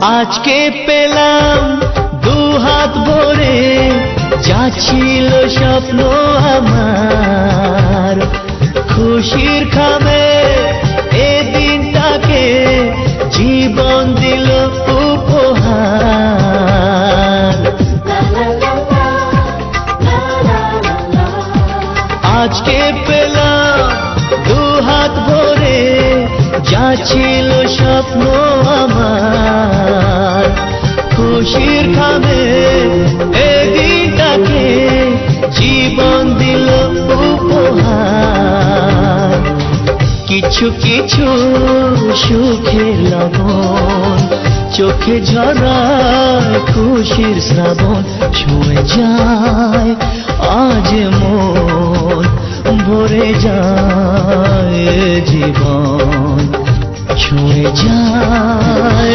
আজকে পেলাম দু হাত ভরে, যা ছিল স্বপ্ন আমার। খুশির খামে এ দিনটাকে জীবন দিল উপহার। আজকে পেলাম দু হাত ভরে, যা ছিল স্বপ্ন আমার। খুশির খামে এ দিনটাকে জীবন দিল উপহার। কিছু কিছু সুখের লবণ চোখে ঝরায় খুশির শ্রাবণ। ছুঁয়ে যায় আজ মন, ভরে যায় জীবন। ছুঁয়ে যায়